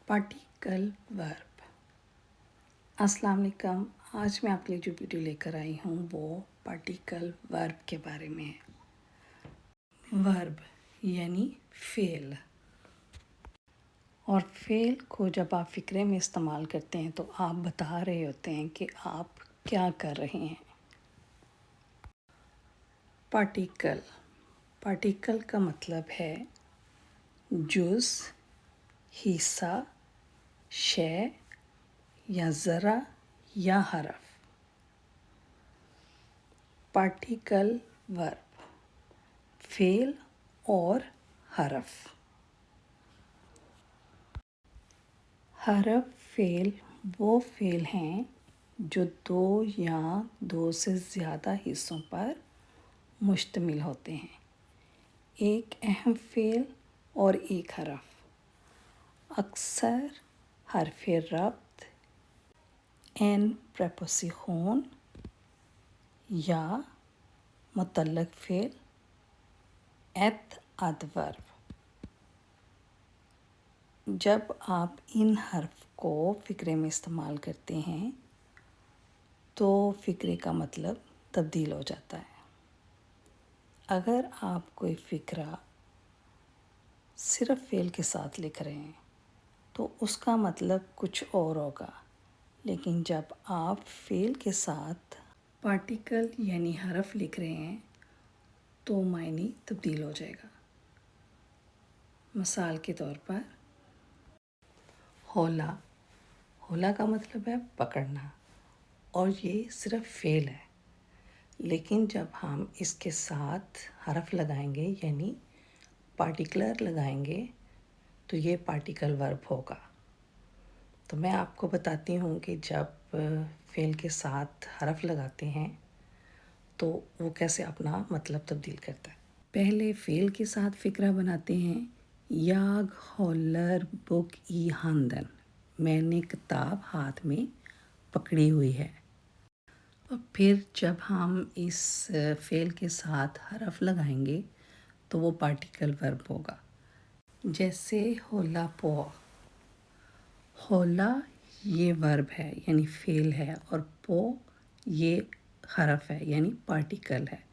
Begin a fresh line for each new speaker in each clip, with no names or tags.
Particle verb. अस्सलाम वालेकुम। आज मैं आपके लिए जो वीडियो लेकर आई हूँ वो पार्टिकल वर्ब के बारे में है। वर्ब यानी फेल, और फेल को जब आप फ़िक्रे में इस्तेमाल करते हैं तो आप बता रहे होते हैं कि आप क्या कर रहे हैं। पार्टिकल का मतलब है जुज़, हिस्सा, शय या ज़रा या हरफ। पार्टिकल वर्ब, फेल और हरफ। हरफ फेल वो फेल हैं जो दो या दो से ज़्यादा हिस्सों पर मुश्तमिल होते हैं। एक अहम फेल और एक हरफ। अक्सर हरफ रब्त, एन प्रेपोसिशन या मुतल्लक फेल, एत अदवर्ब। जब आप इन हर्फ को फ़िक्रे में इस्तेमाल करते हैं तो फ़िक्रे का मतलब तब्दील हो जाता है। अगर आप कोई फ़िक्रा सिर्फ़ फ़ेल के साथ लिख रहे हैं तो उसका मतलब कुछ और होगा, लेकिन जब आप फ़ेल के साथ पार्टिकल यानी हरफ लिख रहे हैं तो मायने तब्दील हो जाएगा। मिसाल के तौर पर होला। होला का मतलब है पकड़ना, और ये सिर्फ़ फ़ेल है, लेकिन जब हम इसके साथ हरफ लगाएंगे यानी पार्टिकुलर लगाएंगे तो ये पार्टिकल वर्ब होगा। तो मैं आपको बताती हूँ कि जब फ़ेल के साथ हरफ लगाते हैं तो वो कैसे अपना मतलब तब्दील करता है। पहले फ़ेल के साथ फ़िक्रा बनाते हैं। याग हॉलर बुक ई हांदन, मैंने किताब हाथ में पकड़ी हुई है। और फिर जब हम इस फ़ेल के साथ हरफ लगाएंगे तो वो पार्टिकल वर्ब होगा। जैसे होला पोआ। होला ये वर्ब है यानी फ़ेल है, और पो ये हरफ है यानी पार्टिकल है।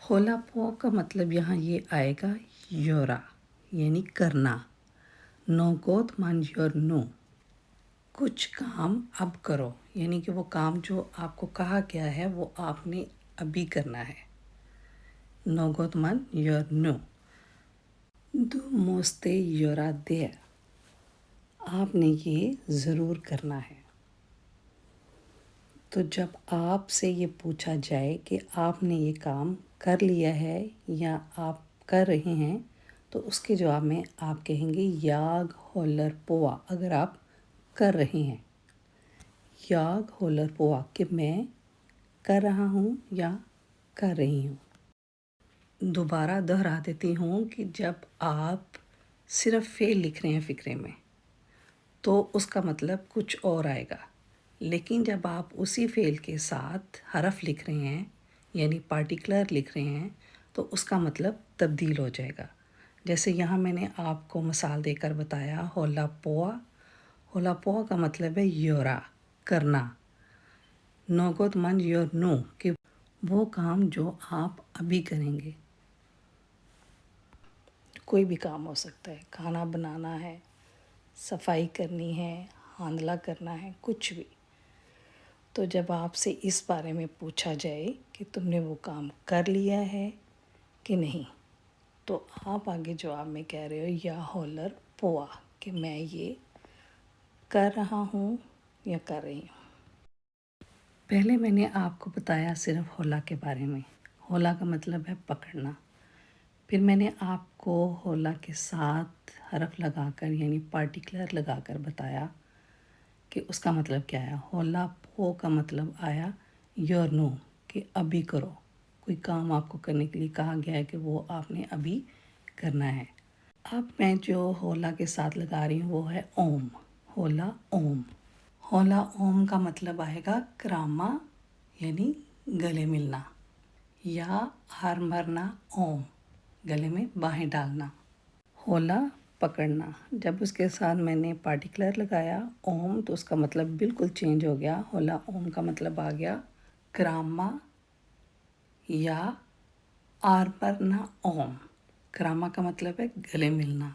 होला पो का मतलब यहाँ ये आएगा योरा यानी करना। नोगोत मान योर नो, कुछ काम अब करो, यानी कि वो काम जो आपको कहा गया है वो आपने अभी करना है। नोगोत मान योर नो। दो मोस्ते योरा देर, आपने ये ज़रूर करना है। तो जब आपसे ये पूछा जाए कि आपने ये काम कर लिया है या आप कर रहे हैं तो उसके जवाब में आप कहेंगे याग होलर पोआ, अगर आप कर रहे हैं। याग होलर पोआ कि मैं कर रहा हूँ या कर रही हूँ। दोबारा दोहरा देती हूँ कि जब आप सिर्फ़ फ़ेल लिख रहे हैं फ़िक्रे में तो उसका मतलब कुछ और आएगा, लेकिन जब आप उसी फ़ेल के साथ हरफ लिख रहे हैं यानी पार्टिकुलर लिख रहे हैं तो उसका मतलब तब्दील हो जाएगा। जैसे यहाँ मैंने आपको मिसाल देकर बताया होला पोआ। होला पोआ का मतलब है योरा करना। नोगोत मन योर नो कि वो काम जो आप अभी करेंगे। कोई भी काम हो सकता है, खाना बनाना है, सफाई करनी है, हांदला करना है, कुछ भी। तो जब आपसे इस बारे में पूछा जाए कि तुमने वो काम कर लिया है कि नहीं, तो आप आगे जवाब में कह रहे हो या होलर पोआ कि मैं ये कर रहा हूँ या कर रही हूँ। पहले मैंने आपको बताया सिर्फ होला के बारे में। होला का मतलब है पकड़ना। फिर मैंने आपको होला के साथ हरफ लगाकर यानी पार्टिकुलर लगाकर बताया कि उसका मतलब क्या है। होला पो का मतलब आया योर नो कि अभी करो। कोई काम आपको करने के लिए कहा गया है कि वो आपने अभी करना है। अब मैं जो होला के साथ लगा रही हूँ वो है ओम। होला ओम। होला ओम का मतलब आएगा क्रामा यानी गले मिलना, या हार मरना ओम, गले में बाहें डालना। होला پکڑنا. جب اس کے ساتھ میں نے پارٹیکولر لگایا اوم تو اس کا مطلب بالکل چینج ہو گیا. ہولا اوم کا مطلب آ گیا کراما یا آرمرنا اوم. کراما کا مطلب ہے گلے ملنا.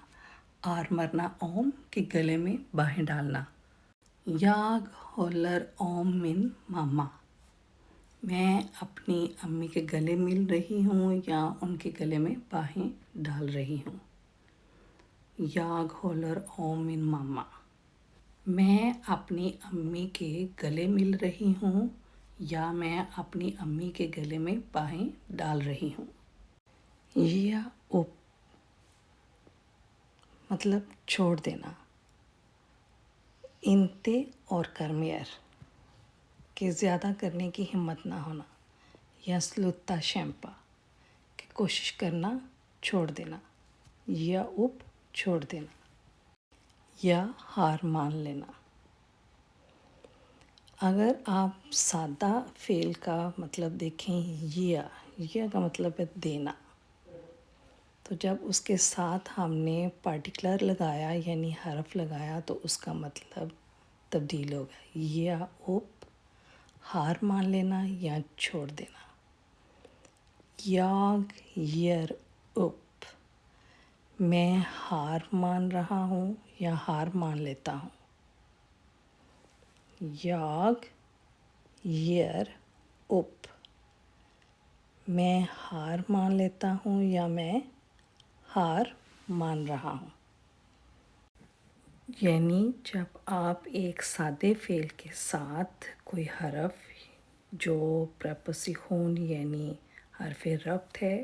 آرمرنا اوم کہ گلے میں باہیں ڈالنا. یاگ ہولر اوم من ماما. میں اپنی امی کے گلے مل رہی ہوں یا ان کے گلے میں باہیں ڈال رہی ہوں. یاگ ہولر اوم من ماما. میں اپنی امی کے گلے مل رہی ہوں یا میں اپنی امی کے گلے میں باہیں ڈال رہی ہوں. یا اوپ مطلب چھوڑ دینا. انتے اور کرمیر کہ زیادہ کرنے کی ہمت نہ ہونا. یا سلوتا شیمپا کہ کوشش کرنا چھوڑ دینا. یا اوپ چھوڑ دینا. یا ہار مان لینا. اگر آپ سادہ فعل کا مطلب دیکھیں یا کا مطلب ہے دینا. تو جب اس کے ساتھ ہم نے پارٹیکولر لگایا یعنی حرف لگایا تو اس کا مطلب تبدیل ہو گیا. یا اوپ ہار مان لینا یا چھوڑ دینا. یاگ یر اوپ میں ہار مان رہا ہوں یا ہار مان لیتا ہوں. یاگ یر اوپ میں ہار مان لیتا ہوں یا میں ہار مان رہا ہوں. یعنی جب آپ ایک سادے فعل کے ساتھ کوئی حرف جو پریپوزیشن یعنی حرف ربط ہے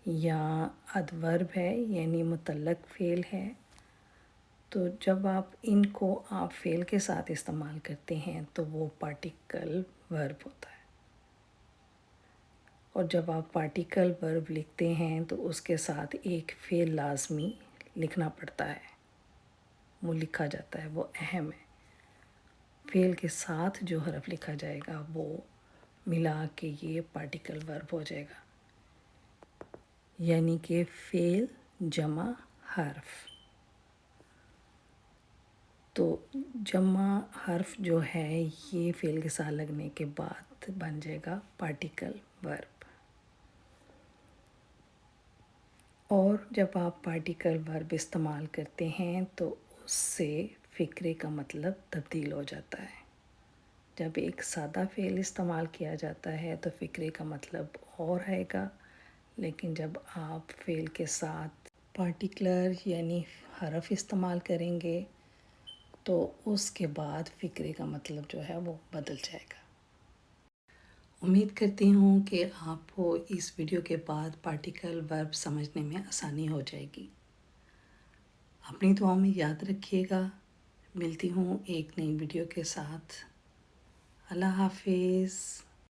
یا ادورب ہے یعنی متعلق فعل ہے تو جب آپ ان کو آپ فعل کے ساتھ استعمال کرتے ہیں تو وہ پارٹیکل ورب ہوتا ہے. اور جب آپ پارٹیکل ورب لکھتے ہیں تو اس کے ساتھ ایک فعل لازمی لکھنا پڑتا ہے. وہ لکھا جاتا ہے، وہ اہم ہے. فعل کے ساتھ جو حرف لکھا جائے گا وہ ملا کے یہ پارٹیکل ورب ہو جائے گا. یعنی کہ فعل جمع حرف. تو جمع حرف جو ہے یہ فعل کے ساتھ لگنے کے بعد بن جائے گا پارٹیکل ورب. اور جب آپ پارٹیکل ورب استعمال کرتے ہیں تو اس سے فقرے کا مطلب تبدیل ہو جاتا ہے. جب ایک سادہ فعل استعمال کیا جاتا ہے تو فقرے کا مطلب اور آئے گا، لیکن جب آپ فعل کے ساتھ پارٹیکولر یعنی حرف استعمال کریں گے تو اس کے بعد فقرے کا مطلب جو ہے وہ بدل جائے گا. امید کرتی ہوں کہ آپ کو اس ویڈیو کے بعد پارٹیکل ورب سمجھنے میں آسانی ہو جائے گی. اپنی دعاؤں میں یاد رکھیے گا. ملتی ہوں ایک نئی ویڈیو کے ساتھ. اللہ حافظ.